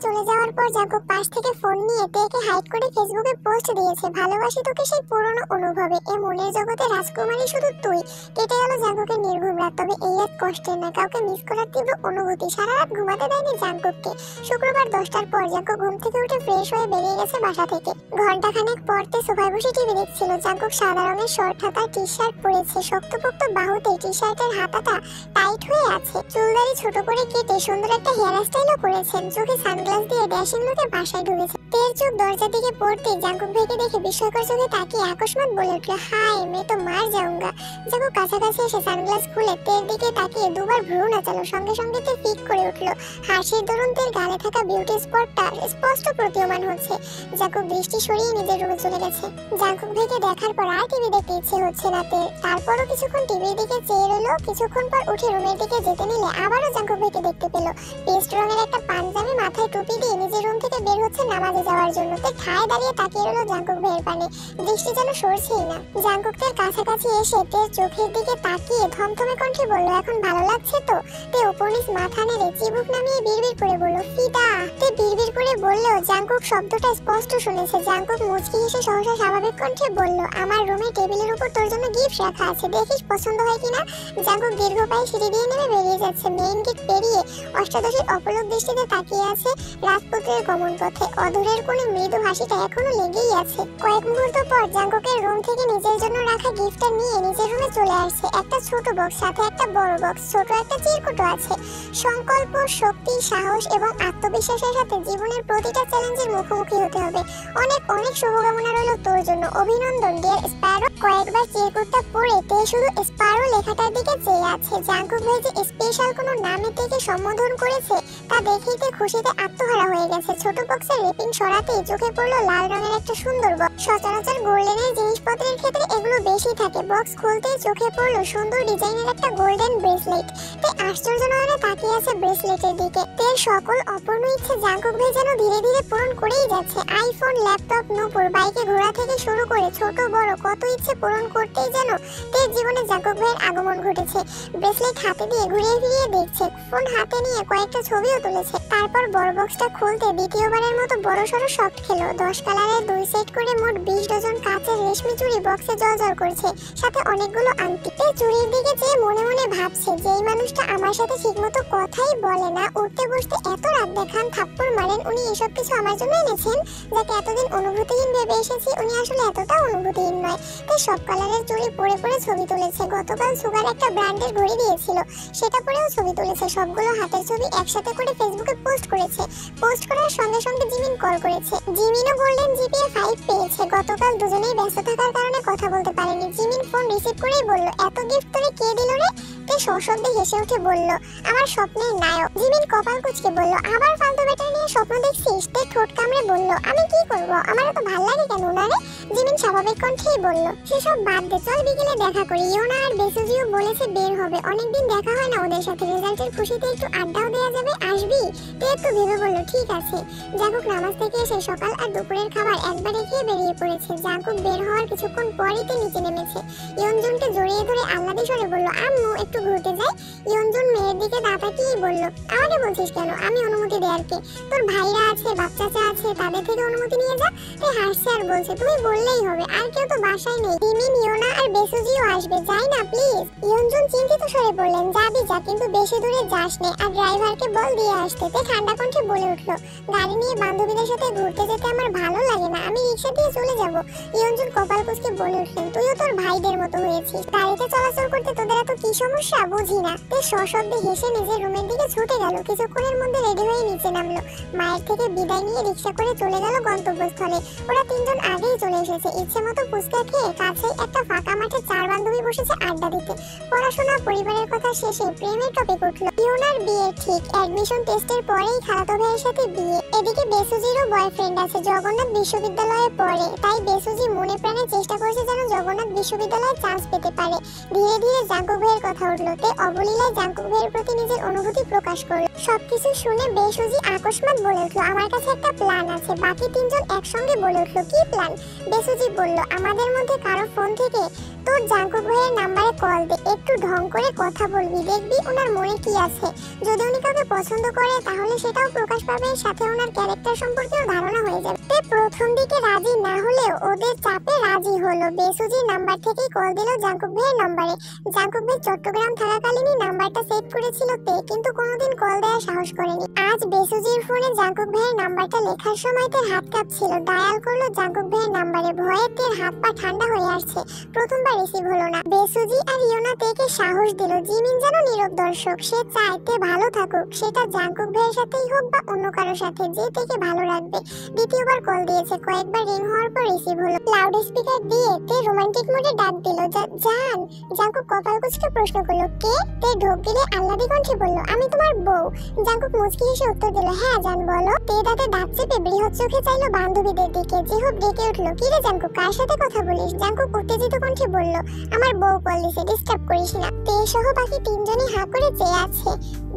চলে যাওয়ার পর জাঙ্কুক পাশ থেকে ফোন নিয়ে তেকে হাইড করে ফেসবুকে পোস্ট দিয়েছে, ভালোবাসি তোকে সেই পুরনো অনুভবে, এ মনের জগতে রাজকুমারী শুধু তুই। কেটে গেল জাঙ্কুকের নির্ঘুম রাত, তবে এই রাত কষ্টের না, কাউকে মিস করার তীব্র অনুভূতি সারা রাত ঘুমাতে দেয়নি জাঙ্কুককে। শুক্রবার 10টার পর জাঙ্কুক ঘুম থেকে উঠে ফ্রেশ হয়ে বেরিয়ে গেছে বাসা থেকে। ঘন্টাখানেক পরতে সোফায় বসে টিভি দেখছিল। জাঙ্কুক সাদা রঙের শর্ট হাতা টি শার্ট পরেছে, শক্তপোক্ত বাহুতে টি শার্টের হাতাটা টাইট হয়ে আছে। চুলদারি ছোট করে কেটে সুন্দর একটা হেয়ার স্টাইলও করেছেন। চোখে সানগ্লাস দিয়ে ড্যাশিং লুকে বাসায় ঢুকেছে। তের চোখ দরজার দিকে পড়তে জাঙ্কুক ভাইকে দেখে বিস্ময়কর চোখে তাকিয়ে আকস্মাত বলে উঠল, হাই মে তো মার যাউঙ্গা। জাঙ্কুক কাছাকাছি এসে সানগ্লাস খুলে তের দিকে তাকিয়ে দুবার ভ্রু নাচালো, সঙ্গে সঙ্গে তে ফিক করে উঠল। হাসির দরুন তের গালে থাকা বিউটি স্পটটা স্পষ্ট প্রতীয়মান হচ্ছে। জাঙ্কুক দৃষ্টি সরিয়ে নিজের রুমে চলে গেছে। জাঙ্কুক ভাইকে দেখার পর আর টিভি দেখতে ইচ্ছে হচ্ছে না তের। তারপরও কিছুক্ষণ টিভির দিকে চেয়ে রইল। কিছুক্ষণ পর উঠে রুমের দিকে যেতে নিলে আবারও জাঙ্কুক ভাইকে দেখতে পেল। পেস্ট রঙের একটা পাঞ্জাবি মাথায় টুপি দিয়ে নিজের রুম থেকে বের হচ্ছে নামাজে যাওয়ার জন্য। তে ঠায় দাঁড়িয়ে তাকিয়ে রইল জাঙ্কুক ভাইয়ের পানে, দৃষ্টি যেন সরছেই না। জাঙ্কুক তের কাছাকাছি এসে তের চোখের দিকে তাকিয়ে থমথমে কণ্ঠে বলল, এখন ভালো লাগছে তো? তে উপর নিচ মাথা নেড়ে চিবুক নামিয়ে বিড়বিড় করে বলল, ফিদা। তে বিড়বিড় করে বললেও জাঙ্কুক শব্দটা স্পষ্ট শুনেছে। জাঙ্কুক মুচকি হেসে সহসা স্বাভাবিক কণ্ঠে বলল, আমার রুমে টেবিলের উপর তোর জন্য গিফট রাখা আছে, দেখিস পছন্দ হয় কিনা। জাঙ্কুক দীর্ঘ পায়ে সিঁড়ি দিয়ে নেমে বেরিয়ে যাচ্ছে। মেইন গেট পেরিয়ে অষ্টাদশীর অপলক দৃষ্টিতে তাকিয়ে আছে রাজপুত্রের গমন পথে। অধরের কোণে মৃদু হাসিটা এখনো লেগেই আছে। কয়েক মুহূর্ত পর জাঙ্কুকের রুম থেকে নিজের জন্য রাখা গিফটটা নিয়ে নিজের রুমে চলে আসছে। একটা ছোট বক্স, সাথে একটা বড় বক্স, ছোট একটা চিরকুটও আছে। সংকল্প, শক্তি, সাহস এবং আত্মবিশ্বাসের সাথে জীবনের প্রতিটা চ্যালেঞ্জের মুখোমুখি হতে হবে। অনেক অনেক শুভকামনা রইল তোর জন্য। অভিনন্দন ডিয়ার স্প্যারো। কয়েকবার চিরকুটটা পড়ে তে শুধু স্প্যারো লেখাটার দিকে চেয়ে আছে। জাঙ্কুক ভাই যে স্পেশাল কোনো নামে থেকে সম্বোধন করেছে তা দেখেই তে খুশিতে আত্মহারা হয়ে গেছে। ছোট বক্সের রেপিং সরাতেই চোখে পড়লো লাল রঙের একটা সুন্দর বক্স। সচরাচর গোল্ডেনের জিনিসপত্রের ক্ষেত্রে এগুলো বেশি থাকে। বক্স খুলতেই চোখে পড়লো সুন্দর ডিজাইনের একটা গোল্ডেন ব্রেসলেট। তে আশ্চর্য নয়নে তাকিয়ে আছে ব্রেসলেটের দিকে। তের সকল অপূর্ণ ইচ্ছে জাঙ্কুক ভাই যেন ধীরে ধীরে পূরণ করেই যাচ্ছে। আইফোন, ল্যাপটপ, নূপুর, বাইকে ঘোড়া থেকে শুরু করে ছোট বড় কত ইচ্ছে পূরণ করতেই যেন তের জীবনে জাঙ্কুক ভাইয়ের আগমন ঘটেছে। ব্রেসলেট হাতে দিয়ে ঘুরিয়ে ফিরিয়ে দেখছে, ফোন হাতে নিয়ে কয়েকটা ছবিও তুলেছে। তারপর বড় বক্সটা খুলতে দ্বিতীয়বারের মতো বড়সড় শক খেলো। 10 কালারের 2 সেট করে মোট 20 ডজন কাচের রেশমি চুড়ি বক্সে জ্বলজ্বল করছে, সাথে অনেকগুলো আংটি। তে চুড়ির দিকে চেয়ে মনে মনে ভাবছে, যেই মানুষটা আমার সাথে ঠিকমতো কথাই বলে না, উঠতে বসতে এত রাত দেখান, থাপ্পড় মারেন, উনি এসব কিছু আমার জন্য এনেছেন। যাকে এতদিন অনুভূতিহীন ভেবে এসেছি, উনি আসলে এতটা অনুভূতিহীন নয়। তাই সব কালারের চুড়ি পরে পরে ছবি তুলেছে। গতকাল সুগার একটা ব্র্যান্ডের ঘড়ি দিয়েছিল, সেটা পরেও ছবি তুলেছে। সবগুলো হাতের ছবি একসাথে করে ফেসবুকে পোস্ট করেছে। পোস্ট করার সঙ্গে সঙ্গে জিমিন কল করেছে। জিমিনও গোল্ডেন জিপিএ 5 পেয়েছে। গতকাল দুজনেই ব্যস্ত থাকার কারণে কথা বলতে পারেনি। জিমিন ফোন রিসিভ করেই বলল, এত গিফট তোরে কে দিল রে? তে সশব্দে হেসে উঠে বলল, আমার স্বপ্নের নায়ক। জিমিন কপাল কুঁচকে বলল, আবার ফালতু ব্যাটারি নিয়ে স্বপ্ন দেখছিস? তে ঠোঁট কামড়ে বলল, আমি কি করব, আমার তো ভাল লাগে কেন না রে? জিমিন স্বাভাবিক কণ্ঠেই বলল, সেসব বাদ দে, চল বিকেলে দেখা করি। ইয়োনা আর বেসুজিও বলেছে বের হবে, অনেকদিন দেখা হয় না ওদের সাথে। রেজাল্টের খুশিতে একটু আড্ডাও দেওয়া যাবে, আসবি? তে একটু ভেবে বলল, ঠিক আছে। জাঙ্কুক নামাজ থেকে এসে সকাল আর দুপুরের খাবার একবারে খেয়ে বেরিয়ে পড়েছে। জাঙ্কুক বের হওয়ার কিছুক্ষণ পরই তে নিচে নেমেছে। ইয়নজুনকে জড়িয়ে ধরে আহ্লাদে স্বরে বলল, আম্মু একটু ঘুরতে যাই। ইয়নজুন মেয়ের দিকে তাকিয়েই বলল, আমাকে বলছিস কেন? আমি অনুমতি দেয়ার কে? তোর ভাইরা আছে, বাচ্চাচা আছে, তাদের থেকে অনুমতি নিয়ে যা। তে হাসছে আর বলছে, তুমি বললেই হবে, আর কেউ তো বাসায় নেই। জিমিন, ইয়োনা আর বেসুজিও আসবে, যাই না প্লিজ। ইয়নজুন চিন্তিত স্বরে বললেন, যাবি যা, কিন্তু বেশি দূরে যাস নে, আর ড্রাইভারকে বল দিয়ে আসতে। তে ঠান্ডা কণ্ঠে বলে উঠল, গাড়ি নিয়ে বান্ধবীদের সাথে ঘুরতে যেতে আমার ভালো লাগে না, আমি রিক্সা দিয়ে চলে যাব। ইয়নজুন কপাল কুঁচকে বলে উঠলেন, তুইও তোর ভাইদের মতো হয়েছিস, গাড়িতে চলাচল করতে তোদের এত কি সমস্যা বুঝি না। তে সশব্দে হেসে নিজের রুমের দিকে ছুটে গেল। কিছুক্ষণের মধ্যে রেডি হয়ে নিচে নামলো। মায়ের থেকে বিদায় নিয়ে রিক্সা করে চলে গেল গন্তব্যস্থলে। ওরা তিনজন আগেই চলে এসেছে। ইচ্ছে মতো ফুচকা খেয়ে কাছেই একটা ফাঁকা মাঠে 4 বান্ধবী বসেছে আড্ডা দিতে। পড়াশোনা, পরিবারের কথা শেষে প্রেমের টপিক উঠলো। ইয়োনার বিয়ে ঠিক, অ্যাডমিশন টেস্টের পরেই খালাতো ভাইয়ের সাথে বিয়ে। এদিকে বেসুজিরও বয়ফ্রেন্ড আছে, জগন্নাথ বিশ্ববিদ্যালয়ে পড়ে। তাই বেসুজি মনে প্রাণে চেষ্টা করছে যেন জগন্নাথ বিশ্ববিদ্যালয়ে চান্স পেতে পারে। ধীরে ধীরে জাঙ্কুক ভাইয়ের কথা উঠলো। তে অবলীলায় জাঙ্কুক ভাইয়ের প্রতি নিজের অনুভূতি প্রকাশ করলো। সবকিছু শুনে বেসুজি আকস্মাত বলে উঠলো, আমার কাছে একটা প্ল্যান আছে। বাকি তিনজন একসঙ্গে বলে উঠলো, কি প্ল্যান? বেসুজি বলল, আমাদের মধ্যে কারো ফোন থেকে তোর জাঙ্কুক ভাইয়ের নাম্বারে কল দে, একটু ঢং করে কথা বলবি, দেখবি ওনার মনে কি আছে। যদি উনি কাউকে পছন্দ করে তাহলে সেটাও প্রকাশ পাবে, সাথে ওনার ক্যারেক্টার সম্পর্কেও ধারণা হয়ে যাবে। তে প্রথম দিকে রাজি না হলেও ওদের চাপে রাজি হলো। বেসুজির নাম্বার থেকেই কল দিল জাঙ্কুক ভাইয়ের নম্বরে। জাঙ্কুক ভাই চট্টগ্রাম থাকাকালীনই নাম্বারটা সেভ করেছিল তে, কিন্তু কোনোদিন কল দেওয়ার সাহস করেনি। আজ বেসুজির ফোনে জাঙ্কুক ভাইয়ের নাম্বারটা লেখার সময় তের হাত কাঁপছিল। ডায়াল করলো জাঙ্কুক ভাইয়ের নাম্বারে, ভয়ে তের হাত পা ঠান্ডা হয়ে আসছে। প্রথমবার রিসিভ হলো না। বেসুজি আর ইয়োনা তেকে সাহস দিল। জিমিন যেন নীরব দর্শক, সে চায় তে ভালো থাকুক, সেটা জাঙ্কুক ভাইয়ের সাথেই হোক বা অন্য কারোর সাথে, যে তেকে ভালো রাখবে। দ্বিতীয়বার কল দিয়েছে, কয়েকবার রিং হওয়ার পর রিসিভ হলো। লাউড স্পিকার দিয়ে তে রোমান্টিক মোডে ডাক দিল, জান। জাঙ্কুক কপাল কুঁচকে প্রশ্ন করলো, কে? তে ঢোক গিলে আহ্লাদী কণ্ঠে বলল, আমি তোমার বউ। জাঙ্কুক মুচকি হেসে উত্তর দিল, হ্যাঁ জান বলো। তে দাঁতে দাঁত চেপে বৃহৎ চোখে চাইলো বান্ধবীদের দিকে। জিহব ডেকে উঠলো, কি রে জাঙ্কুক, কার সাথে কথা বলিস? জাঙ্কুক উত্তেজিত কণ্ঠে বলল, আমার বউ কল দিছে, ডিস্টার্ব করিস না। তে সহ বাকি তিনজনই হাঁ করে চেয়ে আছে।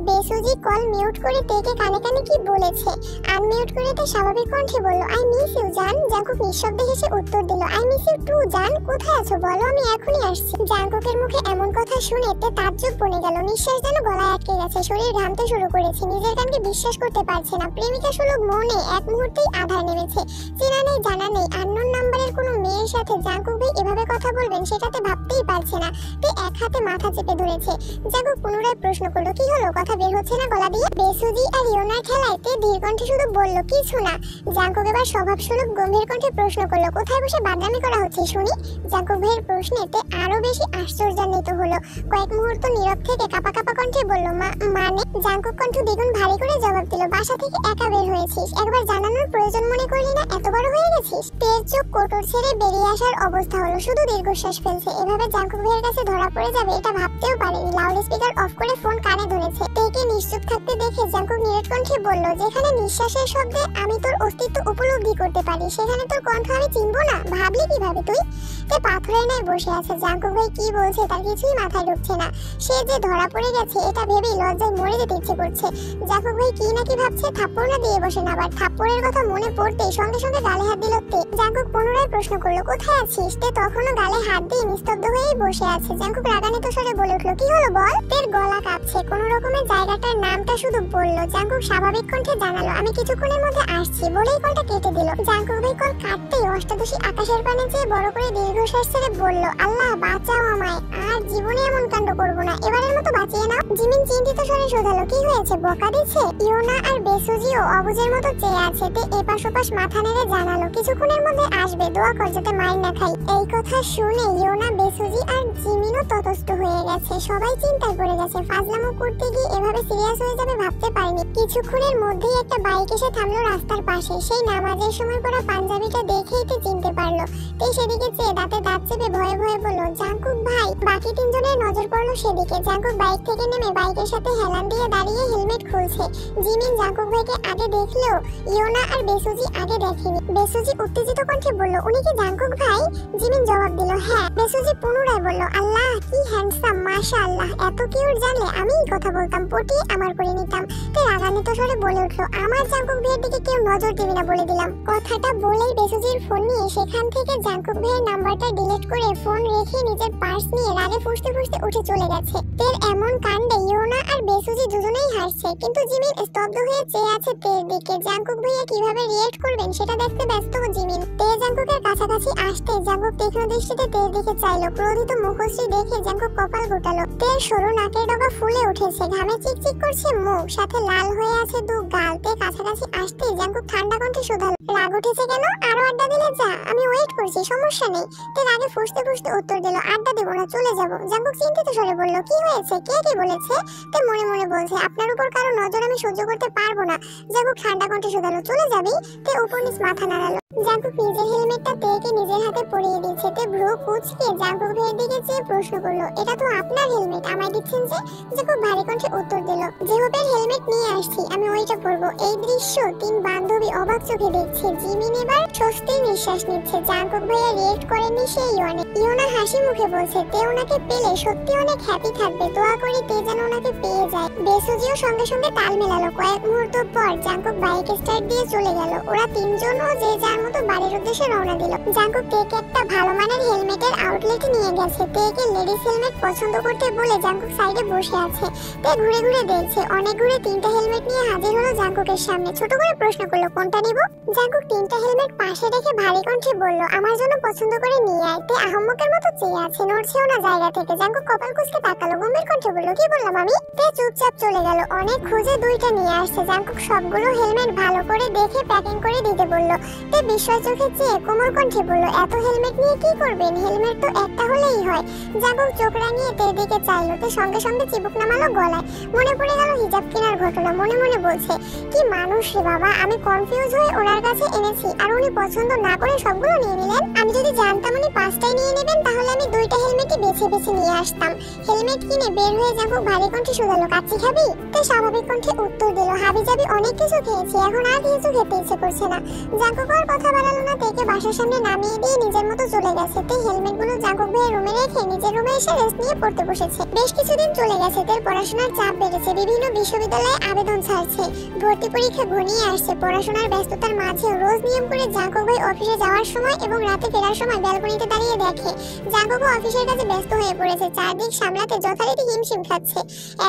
বেসুজি কল মিউট করে তেকে কানে কানে কি বলেছে আনমিউট করে তে স্বাভাবিক কণ্ঠে বলল, আই মিস ইউ জান। জাঙ্কুক নিঃশব্দে হেসে উত্তর দিল, আই মিস ইউ টু জান। কোথায় আছো বলো, আমি এখনই আসছি। জাঙ্কুকের মুখে এমন কথা শুনে তে তাজ্জব বনে গেল। নিঃশ্বাস যেন গলায় আটকে গেছে, শরীর ঘামতে শুরু করেছে। নিজের কানকে বিশ্বাস করতে পারছে না। প্রেমিকা সুলভ মনে এক মুহূর্তেই আধার নেমেছে। চেনা নেই, জানা নেই, আননোন নাম্বারের কোনো মেয়ের সাথে জাঙ্কুক ভাই এভাবে কথা বলবেন সেটাতে ভাবতেই পারছে না। তে এক হাতে মাথা চেপে ধরেছে। জাঙ্কুক পুনরায় প্রশ্ন করলো, কি হলো, কথা বের হচ্ছে না গলা দিয়ে? বেসুজি আর ইয়োনার খেলায় তে ধীর কণ্ঠে শুধু বলল, কিছু না। জাঙ্কুক এবার স্বভাব সুলভ গম্ভীর কণ্ঠে প্রশ্ন করলো, কোথায় বসে বাদামি করা হচ্ছে শুনি? জাঙ্কুক ভাইয়ের প্রশ্নে তে আরো বেশি আশ্চর্যান্বিত হলো। কয়েক মুহূর্ত নীরব থেকে কাপা কাপা কণ্ঠে বলল, মানে? জাঙ্কুক কণ্ঠ দ্বিগুণ ভারী করে জবাব দিল, বাসা থেকে একা বের হয়েছিস, একবার জানানোর প্রয়োজন মনে করলি না? এত বড় হয়ে গেছিস? তের চোখ কোটর ছেড়ে বেরিয়ে আসার অবস্থা হলো, শুধু দীর্ঘশ্বাস ফেলছে। এভাবে জাঙ্কুক ভাইয়ের কাছে ধরা পড়ে যাবে এটা ভাবতেও পারেনি। লাউড স্পিকার অফ করে ফোন কানে ধরেছে। তেকে নিশ্চুপ থাকতে দেখে জাঙ্কুক নীরব কণ্ঠে বলল, যেখানে নিঃশ্বাসের শব্দে আমি তোর অস্তিত্ব উপলব্ধি করতে পারি, সেখানে তোর কণ্ঠ আমি চিনবো না? ভাবলি কিভাবে তুই? তে পাথরের ন্যায় বসে আছে। জাঙ্কুক ভাই কি বলছে তার কিছুই মাথায় ঢুকছে না। সে যে ধরা পড়ে গেছে এটা ভেবেই লজ্জায় মরে যেতে ইচ্ছে করছে। জাঙ্কুক ভাই কি নাকি ভাবছে, থাপ্পড় না দিয়ে বসে না। আবার থাপ্পড়ের কথা মনে পড়তেই সঙ্গে সঙ্গে গালে হাত দিল তে। জাঙ্কুক পুনরায় প্রশ্ন করলো, কোথায় আছিস? তে তখনও গালে হাত দিয়ে নিস্তব্ধ হয়েই বসে আছে। জাঙ্কুক রাগান্বিত স্বরে বলে উঠলো, কি হলো বল? তের গলা কাঁপছে। কোন রকমের জায়গাটার নামটা শুধু বলল। জাঙ্কুক স্বাভাবিক কণ্ঠে জানালো, আমি কিছুক্ষণের মধ্যে আসছি, বলেই কলটা কেটে দিল। জাঙ্কুক ভাই কল কাটতেই অষ্টাদশী আকাশের পানে চেয়ে বড় করে দীর্ঘশ্বাস ছেড়ে বলল, আল্লাহ বাঁচাও আমায়, আর জীবনে এমন কাণ্ড করবো না, এবারের মতো বাঁচিয়ে নাও। জিমিন চিন্তিত স্বরে শোধালো, কি হয়েছে, বকা দিচ্ছে? ইয়োনা আর বেসুজিও অবুঝের মতো চেয়ে আছে। তে এপাশ ওপাশ মাথা নেড়ে জানালো, কিছুক্ষণের মধ্যে আসবে, দোয়া কর যাতে মাইর না খাই। এই কথা শুনে ইয়োনা, বেসুজি আর জিমিনও ততস্থ হয়ে গেছে। সবাই চিন্তায় পড়ে গেছে। ফাজলামো করতে গিয়ে এভাবে সিরিয়াস হয়ে যাবে ভাবতে পারেনি। কিছুক্ষণের মধ্যেই একটা বাইক এসে থামলো রাস্তার পাশে। সেই নামাজের সময় পরা পাঞ্জাবিটা দেখেই তে চিনতে পারলো। তে সেদিকে চেয়ে দাঁতে দাঁত চেপে ভয়ে ভয়ে বলল, জাঙ্কুক ভাই। বাকি তিনজনের নজর পড়লো সেদিকে। জাঙ্কুক বাইক থেকে নেমে বাইকের সাথে হেলান দিয়ে দাঁড়িয়ে হেলমেট খুলছে। জিমিন জাঙ্কুক ভাইকে আগে দেখলেও ইয়োনা আর বেসুজি আগে দেখেনি। বেসুজি উত্তেজিত কণ্ঠে বলল, উনি কি জাঙ্কুক ভাই? জিমিন জবাব দিল, হ্যাঁ। বেসুজি পুনরায় বলল, আল্লাহ কি হ্যান্ডসাম, মাশাআল্লাহ, এত কিউট, জানলে আমিই কথা বলতাম, পটিয়ে আমার করে নিতাম। তে রাগান্বিত স্বরে বলে উঠলো, আমার জাঙ্কুক ভাইয়ের দিকে কেউ নজর দিবি না বলে দিলাম। কথাটা বলেই বেসুজির ফোন নিয়ে সেখান থেকে জাঙ্কুক ভাইয়ের নাম্বারটা ডিলিট করে ফোন রেখে নিজের পার্স নিয়ে রাগে ফুঁসতে ফুঁসতে উঠে চলে গেছে। তের এমন কাণ্ডে ইয়োনা আর বেসুজি দুজনেই হাসছে, কিন্তু জিমিন স্তব্ধ হয়ে চেয়ে আছে তের দিকে। জাঙ্কুক ভাইয়া কিভাবে রিয়েক্ট করবেন সেটা দেখতে ব্যস্ত জিমিন। তে জাঙ্কুকের কাছাকাছি আসতে জাঙ্কুক তীক্ষ্ণ দৃষ্টিতে তের দিকে চাইলো। ক্রোধিত মুখশ্রী দেখে জাঙ্কুক কপাল গোটালো। তের সরু নাকের ডগা ফুলে উঠেছে, ঘামে চিকচিক করছে মুখ, সাথে লাল হয়ে আছে দু গাল। তে কাছাকাছি আসতে জাঙ্কুক ঠান্ডা কণ্ঠে শোধালো, রাগ উঠেছে কেন? আরো আড্ডা দিলে যা, আমি ওয়েট করছি, সমস্যা নেই। তে রাগে ফুঁসতে ফুঁসতে উত্তর দিল, আড্ডা দেবো না, চলে যাবো। জাঙ্কুক চিন্তিত স্বরে বলল, কি হয়েছে, কে কি বলেছে? তে মনে মনে বলছে, আপনার উপর কারো নজর আমি সহ্য করতে পারবো না। জাঙ্কুক ঠান্ডা কণ্ঠে শোধালো, চলে যাবি? তে উপর নিচ মাথা নাড়ালো। জাঙ্কুক নিজের হেলমেটটা তেকে নিজের হাতে পরিয়ে দিচ্ছে। তে ভ্রু কুঁচকে জাঙ্কুক ভাইয়ের দিকে চেয়ে প্রশ্ন করলো, এটা তো আপনার হেলমেট, আমায় দিচ্ছেন যে? জাঙ্কুক ভারী কণ্ঠে উত্তর দিল, জেহবের হেলমেট নিয়ে আসছি, আমি ওইটা পরবো। এই দৃশ্য তিন বান্ধবী অবাক চোখে দেখছে। জিমিন এবার স্বস্তির নিঃশ্বাস নিচ্ছে। জাঙ্কুক ভাইয়া রিয়েক্ট করেনি সেই ইয়োনা হাসি মুখে বলছে, তে ওনাকে পেলে সত্যি অনেক হ্যাপি থাকবে। থাকবে। দোয়া করি তে যেন ওনাকে পেয়ে যায়। বেসুজিও সঙ্গে সঙ্গে তাল মেলালো। কয়েক মুহূর্ত পর জাঙ্কুক বাইক স্টার্ট দিয়ে চলে গেল। ওরা তিনজনও যে যার মতো বাড়ির উদ্দেশ্যে রওনা দিল। জাঙ্কুক তেকে একটা ভালো মানের হেলমেটের আউটলেটে নিয়ে গেছে। তেকে লেডিস হেলমেট পছন্দ করতে বলে জাঙ্কুক সাইডে বসে আছে। তে ঘুরে ঘুরে দেখছে। অনেক ঘুরে তিনটা হেলমেট নিয়ে হাজির হলো জাঙ্কুকের সামনে। ছোট করে প্রশ্ন করলো, কোনটা নিব? জাঙ্কুক তিনটা হেলমেট পাশে রেখে ভারী কণ্ঠে বলল, আমার জন্য পছন্দ করে নিয়ে আয়। তে আহম্মকের মতো চেয়ে আছে, নড়ছেও না জায়গা থেকে। জাঙ্কুক কপাল কুঁচকে তাকালো, গম্ভীর কণ্ঠে বলল, কি বললাম আমি? তে চুপচাপ চলে গেল। অনেক খুঁজে দুইটা নিয়ে আসছে। জাঙ্কুক সবগুলো হেলমেট ভালো করে দেখে প্যাকিং করে দিতে বলল। তে বিস্ময় চোখে চেয়ে কোমল কণ্ঠে বলল, এত হেলমেট নিয়ে কি করবেন? হেলমেট তো একটা হলেই হয়। জাঙ্কুক চোখ রাঙিয়ে তের দিকে চাইলো। তে সঙ্গে সঙ্গে চিবুক নামালো গলায়। মনে পড়ে গেল হিজাব কেনার ঘটনা। মনে মনে বলছে, কি মানুষ রে বাবা, আমি কনফিউজ হয়ে ওনার কাছে এনেছি আর উনি পছন্দ না করে সবগুলো নিয়ে নিলেন। আমি যদি জানতাম উনি পাঁচটাই নিয়ে নেবেন তাহলে আমি দুইটা হেলমেটই বেছে বেছে নিয়ে আসতাম। হেলমেট কিনে বের হয়ে জাঙ্কুক ভারী কণ্ঠে শুধালো, কাচ্চি খাবি? তে স্বাভাবিক কণ্ঠে উত্তর দিল, হাবি যাবি অনেক কিছু খেয়েছি, এখন আর কিছু খেতে ইচ্ছে করছে না। জাঙ্কুক আর কথা বাড়ালো না। তেকে বাসার সামনে নামিয়ে দিয়ে নিজের মতো চলে গেছে। তে হেলমেটগুলো জাঙ্কুক ভাইয়ের রুমে রেখে নিজের রুমে এসে রেস্ট নিয়ে পড়তে বসেছে। বেশ কিছুদিন চলে গেছে। তের পড়াশোনার চাপ বেড়েছে। বিভিন্ন বিশ্ববিদ্যালয়ে আবেদন ছাড়ছে। ভর্তি পরীক্ষা ঘনিয়ে আসছে। পড়াশোনার ব্যস্ততার মাঝে রোজ নিয়ম করে জাঙ্কুক ভাই অফিসে যাওয়ার সময় এবং রাতে ফেরার সময় ব্যালকনিতে দাঁড়িয়ে দেখে জাঙ্কুকও অফিসের কাছে ব্যস্ত হয়ে পড়েছে। চারদিক সামলাতে যথারীতি হিমশিম খাচ্ছে।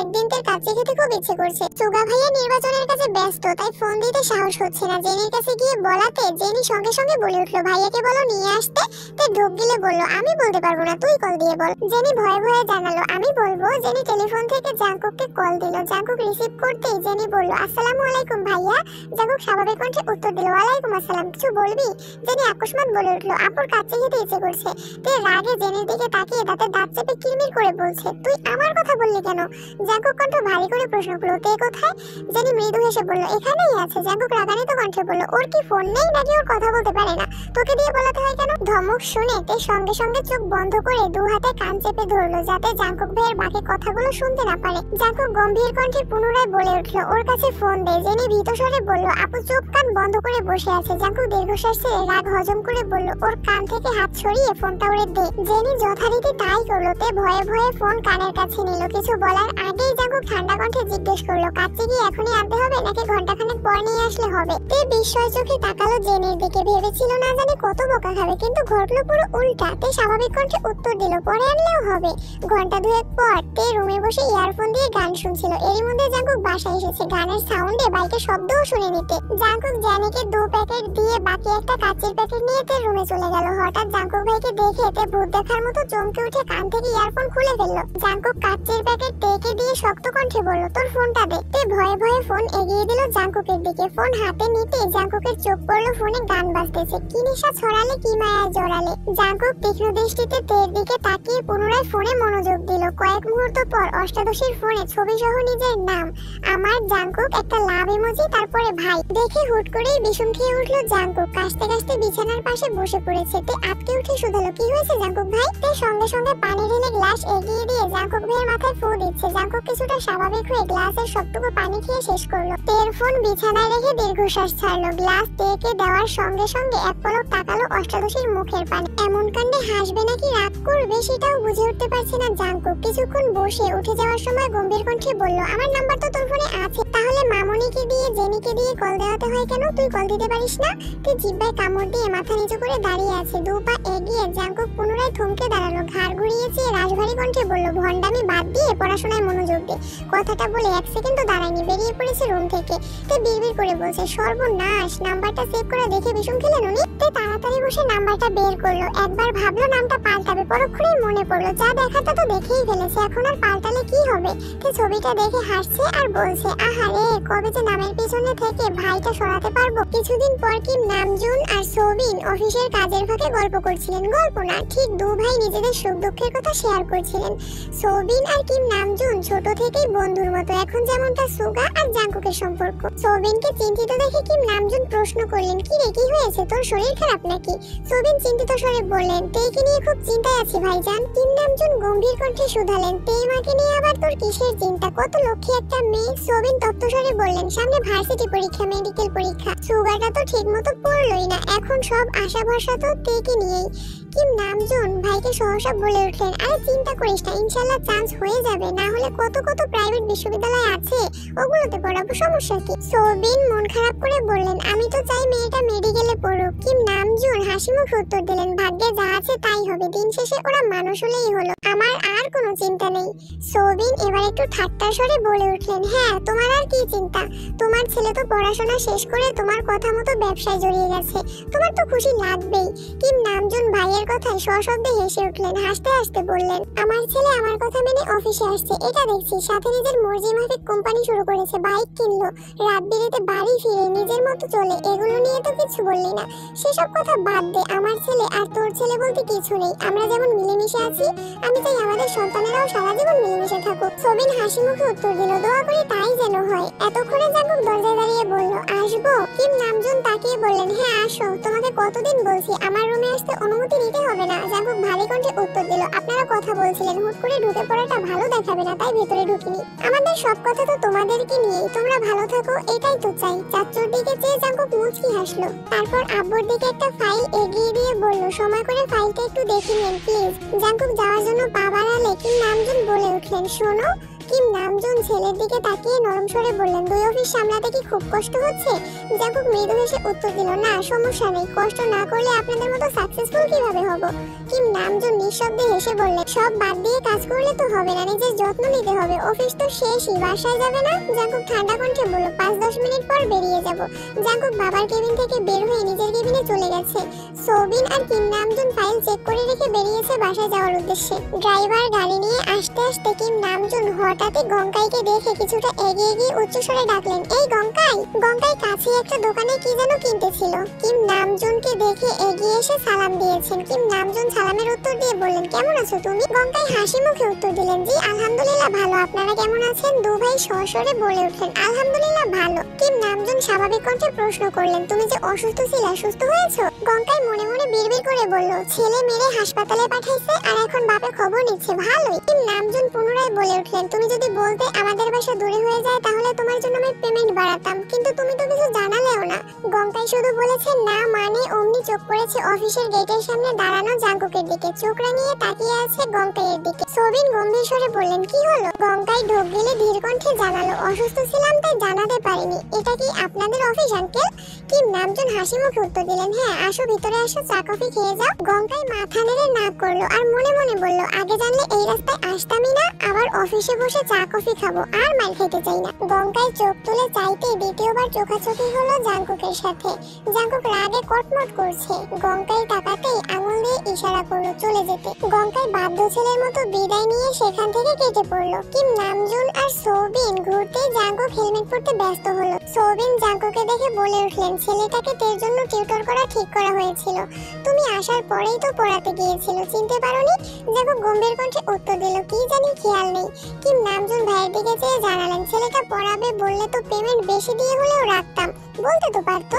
একদিন তার কাচ্চি খেতে খুব ইচ্ছে করছে। সুগা ভাইয়া নির্বাচনের কাছে ব্যস্ত, তাই ফোন দিতে সাহস হচ্ছে না। জেনির কাছে গিয়ে বলাতে জেনি সঙ্গে সঙ্গে বলে উঠলো, ভাইয়াকে বলো নিয়ে আসতে। তে ঢোক গিলে বলল, আমি বলতে পারবো না, তুই কল দিয়ে বল। জেনি ভয়ে ভয়ে জানালো, আমি বলবো। জেনি টেলিফোন থেকে জাঙ্কুককে কল দিল। জাঙ্কুক রিসিভ করতেই জেনি বলল, আসসালামু আলাইকুম ভাইয়া। জাঙ্কুক স্বাভাবিক কণ্ঠে উত্তর দিল, ওয়ালাইকুম আসসালাম, কিছু বলবি? জেনি আকস্মাত বলে উঠলো, আপুর কাচ্চি খেতে ইচ্ছে করছে। তে রাগে জেনির দিকে তাকিয়ে দাঁতে দাঁত চেপে কিরমির করে বলছে, তুই আমার কথা বললি কেন? জাঙ্কুক কণ্ঠ ভারী করে প্রশ্ন করলো, তে কোথায়? জেনি মৃদু হেসে বলল, এখানেই আছে। জাঙ্কুক রাগান্বিত কণ্ঠে বলল, ওর কি ফোন নেই নাকি ওর কথা বলতে পারে না? তোকে দিয়ে বলাতে হয় কেন? ধমক শুনে তে সঙ্গে সঙ্গে চোখ বন্ধ করে দু হাতে কান চেপে ধরলো যাতে জাঙ্কুক ভাইয়ের বাকি কথাগুলো শুনতে না পারে। জাঙ্কুক গম্ভীর কণ্ঠে পুনরায় বলে উঠলো, ওর কাছে ফোন দে। জেনি ভীত স্বরে বলল, আপু চোখ কান বন্ধ করে বসে আছে। জাঙ্কুক দীর্ঘশ্বাস ছেড়ে রাগ হজম করে বলল, ওর কান থেকে হাত সরিয়ে ফোনটা ওরে দে। জেনি যথারীতি তাই করলো। তে ভয়ে ভয়ে ফোন কানের কাছে নিল। কিছু বলার আগেই জাঙ্কুক ঠান্ডা কণ্ঠে জিজ্ঞেস করলো, কাচ্চি কি এখনই আনতে হবে নাকি ঘন্টাখানেক পর নিয়ে আসলে হবে? তে বিস্ময় চোখে তাকালো জেনির দিকে। ভেবেছিল না জানি কত বোকা খাবে, কিন্তু ঘটলো পুরো উল্টা। তে স্বাভাবিক কণ্ঠে উত্তর দিল, পরে আনলেও হবে। ঘন্টা দুয়েক পর তে রুমে বসে ইয়ারফোন দিয়ে গান শুনছিল। এরই মধ্যে জাঙ্কুক বাসায় এসেছে। গানের সাউন্ডে বাইকের শব্দও শুনে নিতে। জাঙ্কুক জেনিকে 2 প্যাকেট দিয়ে বাকি একটা কাচের প্যাকেট নিয়ে তে রুমে চলে গেল। হঠাৎ জাঙ্কুক ভাইকে দেখে তে ভূত দেখার মতো চমকে উঠে কান থেকে ইয়ারফোন খুলে ফেললো। জাঙ্কুক কাচের প্যাকেট তেকে দিয়ে শক্ত কণ্ঠে বলল, তোর ফোনটা দে। তে ভয়ে ভয়ে ফোন এগিয়ে দিল জাঙ্কুকের দিকে। ফোন হাতে নিতে জাঙ্কুকের চোখ পড়লো ফোনে গান বাজতেছে। কি নেশা ছড়ালে, কি মায়ায় জড়ালে। জাঙ্কুক তীক্ষ্ণ দৃষ্টিতে তের দিকে তাকিয়ে পুনরায় ফোনে মনোযোগ দিল। কয়েক মুহূর্ত পর অষ্টাদশীর ফোনে ছবি সহ নিজের নাম, আমার জাঙ্কুক, একটা লাভ ইমোজি, তারপরে ভাই। দেখে হুট করেই বিষম খেয়ে উঠলো জাঙ্কুক। কাশতে কাশতে বিছানার পাশে বসে পড়েছে। তে আটকে উঠে শুধালো, কি হয়েছে জাঙ্কুক ভাই? তে সঙ্গে সঙ্গে পানি ঢেলে গ্লাস এগিয়ে দিয়ে জাঙ্কুক ভাইয়ের মাথায় ফু দিচ্ছে। জাঙ্কুক কিছুটা স্বাভাবিক হয়ে গ্লাসের সবটুকু পানি খেয়ে শেষ করলো। তের ফোন বিছানায় রেখে দীর্ঘশ্বাস ছাড়লো। গ্লাস তেকে দেওয়ার সঙ্গে সঙ্গে এক পলক তাকালো অষ্টাদশীর মুখের পানে। এমন কাণ্ডে হাসবে নাকি রাগ করবে সেটাও বুঝে উঠতে পারছে না জাঙ্কুক। কিছুক্ষণ বসে উঠে যাওয়ার সময় গম্ভীর কণ্ঠে বলল, আমার নাম্বার তো তোর ফোনে আছে, তাহলে মামনিকে দিয়ে জেনিকে দিয়ে কল দেওয়াতে হয় কেন? তুই কল দিতে পারিস না? তুই জিহ্বায় কামড় দিয়ে মাথা নিচু করে দাঁড়িয়ে আছে। 2 পা এগিয়ে জাঙ্কুক পুনরায় থমকে দাঁড়ালো। ঘাড় ঘুরিয়েছে রাজভারী কণ্ঠে বলল, ভন্ডামি বাদ দিয়ে পড়াশোনায় মনোযোগ দে। কথাটা বলে 1 সেকেন্ডও দাঁড়ায়নি, বেরিয়ে পড়েছে রুম থেকে। তে বিড়বিড় করে বলছে, সর্বনাশ, নাম্বারটা সেভ করে দেখে বিষম খেলেন উনি। তে তাড়াতাড়ি বসে নাম্বারটা বের করলো। একবার ভাবলো নামটা পাল্টাবে, পরক্ষণেই মনে পড়লো যা দেখাটা তো দেখেই ফেলেছে, এখন আর পাল্টালে কি হবে। তে ছবিটা দেখে হাসছে আর বলছে, আহারে, কবে যে নামের পিছনে থেকে ভাইটা সরাতে পারবো। কিছুদিন পর কিম নামজুন আর সোবিন অফিসের কাজের ফাঁকে গল্প করছিলেন। গল্প না, ঠিক 2 ভাই নিজেদের সুখ দুঃখের কথা শেয়ার করছিলেন। সোবিন আর কিম নামজুন ছোট থেকেই বন্ধুর মতো, এখন যেমনটা সুগা আর জাঙ্কুকের সম্পর্ক। সোবিনকে চিন্তিত দেখে কিম নামজুন প্রশ্ন করলেন, কি রে, কি হয়েছে, তোর শরীর খারাপ নাকি? সোবিন চিন্তিত স্বরে বললেন, তেকে নিয়ে খুব চিন্তায় আছি ভাইজান। কিম নামজুন গম্ভীর কণ্ঠে শুধালেন, তে মাকে নিয়ে আবার তোর কিসের চিন্তা? কত লক্ষ্মী একটা মেয়ে। সোবিন তপ্ত স্বরে বললেন, সামনে ভার্সিটি পরীক্ষা, মেডিকেল পরীক্ষা, সুগাটা তো ঠিক মতো পড়লোই না, এখন সব আশা ভরসা তো তেকে নিয়েই। কিম নামজুন ভাইকে সহসা বলে উঠলেন, আরে চিন্তা করিস না, ইনশাআল্লাহ চান্স হয়ে যাবে। না হলে কত কত প্রাইভেট বিশ্ববিদ্যালয় আছে, ওগুলোতে পড়াবো, সমস্যা কি? সোবিন মন খারাপ করে বললেন, আমি তো চাই মেয়েটা মেডিকেলে পড়ুক। কিম নামজুন হাসিমুখে উত্তর দিলেন, ভাগ্যে যা আছে তাই হবে, দিন শেষে ওরা মানুষ হলেই হলো, আমার আর কোনো চিন্তা নেই। সোবিন এবার একটু ঠাট্টার স্বরে বলে উঠলেন, হ্যাঁ তোমার আর কি চিন্তা, তোমার ছেলে তো পড়াশোনা শেষ করে তোমার কথা মতো ব্যবসায় জড়িয়ে গেছে, তোমার তো খুশি লাগবেই। কিম নামজুন ভাইয়ের কথায় সশব্দে হেসে উঠলেন, হাসতে হাসতে বললেন, আমার ছেলে আমার কথা মেনে অফিসে আসছে, এটা দেখছি, সাথে নিজের মর্জি মাফিক কোম্পানি শুরু করেছে, বাইক কিনলো, রাত বিরেতে বাড়ি ফিরে নিজের মতো চলে, এগুলো নিয়ে তো কিছু বললি না। সেসব কথা বাদ দে, আমার ছেলে আর তোর ছেলে বলতে কিছু নেই, আমরা যেমন মিলেমিশে আছি, আমি চাই আমাদের সন্তানেরাও সারা জীবন মিলেমিশে থাকুক। সোবিন হাসি মুখে উত্তর দিল, দোয়া করি তাই যেন হয়। এতক্ষণে জাঙ্কুক দরজায় দাঁড়িয়ে বলল, আসবো? কিম নামজুন তাকিয়ে বললেন, হ্যাঁ আসো, তোমাকে কতদিন বলছি আমার রুমে আসতে অনুমতি নিতে হবে না। জাঙ্কুক ভারী কণ্ঠে উত্তর দিল, আপনারা কথা বলছিলেন, হুট করে ঢুকে পড়াটা ভালো দেখাবে না, তাই ভেতরে ঢুকিনি। আমাদের সব কথা তো তোমাদেরকে নিয়েই, তোমরা ভালো থাকো এটাই তো চাই। চাচুর দিকে চেয়ে জাঙ্কুক মুচকি হাসলো, তারপর আব্বুর দিকে একটা ফাইল এগিয়ে দিয়ে বলল, সময় করে ফাইলটা একটু দেখে নিন প্লিজ। জাঙ্কুক যাওয়ার জন্য পা বাড়ালে কিম নামজুন বলে উঠলেন, শোনো। কিম নামজুন ছেলের দিকে তাকিয়ে নরম স্বরে বললেন, দুই অফিস সামলাতে কি খুব কষ্ট হচ্ছে? জাঙ্কুক মৃদু হেসে উত্তর দিল, না সমস্যা নেই, কষ্ট না করলে আপনাদের মতো সাকসেসফুল কিভাবে হব? কিম নামজুন নিঃশব্দে হেসে বললেন, সব বাদ দিয়ে কাজ করলে তো হবে না, নিজের যত্ন নিতে হবে, অফিস তো শেষই, বাসায় যাবে না? জাঙ্কুক ঠান্ডা কণ্ঠে বলল, 5-10 মিনিট পর বেরিয়ে যাব। জাঙ্কুক বাবার কেবিন থেকে বের হয়ে নিজের কেবিনে চলে গেছে। সোবিন আর কিম নামজুন ফাইল চেক করে রেখে বেরিয়েছে বাসায় যাওয়ার উদ্দেশ্যে। ড্রাইভার গাড়ি নিয়ে আসতে আসতে কিম নামজুন হঠাৎই গঙ্কাইকে দেখে কিছুটা এগিয়ে গিয়ে উচ্চস্বরে ডাকলেন, এই গঙ্কাই। গঙ্কাই কাছে একটা দোকানে কি যেন কিনতেছিল। কিম নামজুনকে দেখে এগিয়ে এসে সালাম দিয়েছেন। কিম নামজুন সালামের উত্তর দিয়ে বললেন, কেমন আছো তুমি? গঙ্কাই হাসি মুখে উত্তর দিলেন, জি আলহামদুলিল্লাহ ভালো, আপনারা কেমন আছেন? দু ভাই সশরে বলে উঠলেন, আলহামদুলিল্লাহ ভালো। কিম নামজুন স্বাভাবিক কণ্ঠে প্রশ্ন করলেন, তুমি যে অসুস্থ ছিলে, সুস্থ হয়েছো? গঙ্কাই মনে মনে বিড়বিড় করে বলল, ছেলে মেরে হাসপাতালে পাঠাইছে আর এখন বাপে খবর নিচ্ছে, ভালোই। কিম নামজুন পুনরায় বলে উঠলেন, তুমি যদি বলতে আমাদের বাসা দূরে হয়ে যায় তাহলে তোমার জন্য আমি পেমেন্ট বাড়াতাম, কিন্তু তুমি তো কিছু জানালেও না। গঙ্কাই শুধু বলেছে না মানে অমনি চোখ পড়েছে অফিসের গেটের সামনে দাঁড়ানো জাঙ্কুকের দিকে, চোখ রাঙিয়ে তাকিয়ে আছে গঙ্কাইয়ের দিকে। সোবিন গম্ভীর স্বরে বললেন, কি হলো? গঙ্কাই ঢোক গিলে ধীর কণ্ঠে জানালো, অসুস্থ ছিলাম তাই জানাতে পারিনি। এটা কি আপনাদের অফিস আঙ্কেল? কিম নামজুন হাসি মুখে উত্তর দিলেন, হ্যাঁ আসো, ভিতরে আসো, চা কফি খেয়ে যাও। গঙ্কাই মাথা নেড়ে না করলো আর মনে মনে বলল, আগে জানলে এই রাস্তায় আসতামই না, আবার অফিসে বসে চা কফি খাবো, আর মার খেতে চাই না। গঙ্কাই চোখ তুলে চাইতেই দ্বিতীয়বার চোখাচোখি হলো জাঙ্কুকের সাথে। জাঙ্কুক রাগে কটমট করছে। গঙ্কাই তাকাতেই আঙুল দিয়ে ইশারা করলো চলে যেতে। গঙ্কাই বাধ্য ছেলের মতো বিদায় নিয়ে সেখান থেকে কেটে পড়লো। কিম নামজুন আর সোবিন ঘুরতে জাঙ্কুক হেলমেট পরতে ব্যস্ত হলো। সোবিন জাঙ্কুকে দেখে বলে উঠলেন, ছেলেটাকে তের জন্য টিউটর করা ঠিক করা হয়েছিল, তুমি আসার পরেই তো পড়াতে গিয়েছিল, চিনতে পারোনি? জাঙ্কুক গম্ভীর কণ্ঠে উত্তর দিল, কি জানি খেয়াল নেই। কিম নামজুন ভাইয়ের দিকে চেয়ে জানালেন, ছেলেটা পড়াবে বললে তো পেমেন্ট বেশি দিয়ে হলেও রাখতাম, বলতে তো পারতো।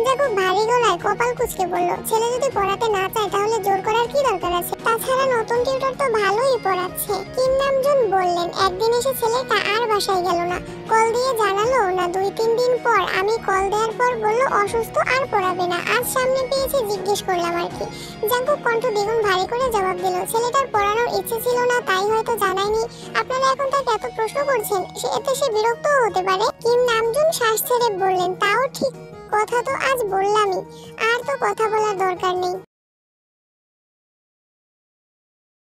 জাঙ্কুক ভারী গলায় কপাল কুঁচকে বলল, ছেলে যদি পড়াতে না চায় তাহলে জোর করার কি দরকার আছে? তাছাড়া নতুন টিউটর তো ভালোই পড়াচ্ছে। কিম নামজুন বললেন, একদিন এসে ছেলেটা আর বাসায় গেল না, কল দিয়ে জানালো না। 2-3 দিন পর আমি কল দেওয়ার পর বলল অসুস্থ আর পড়াবে না, আজ সামনে পেয়েছে জিজ্ঞেস করলাম আর কি। জাঙ্কুক কণ্ঠ দ্বিগুণ ভারী করে জবাব দিল, ছেলেটার পড়ানোর ইচ্ছে ছিল না তাই হয়তো জানায়নি, আপনারা এখন তাকে এত প্রশ্ন করছেন, এতে সে বিরক্তও হতে পারে। কিম নামজুন শ্বাস ছেড়ে বললেন, তাও ঠিক, কথা তো আজ বললামই, আর তো কথা বলার দরকার নেই।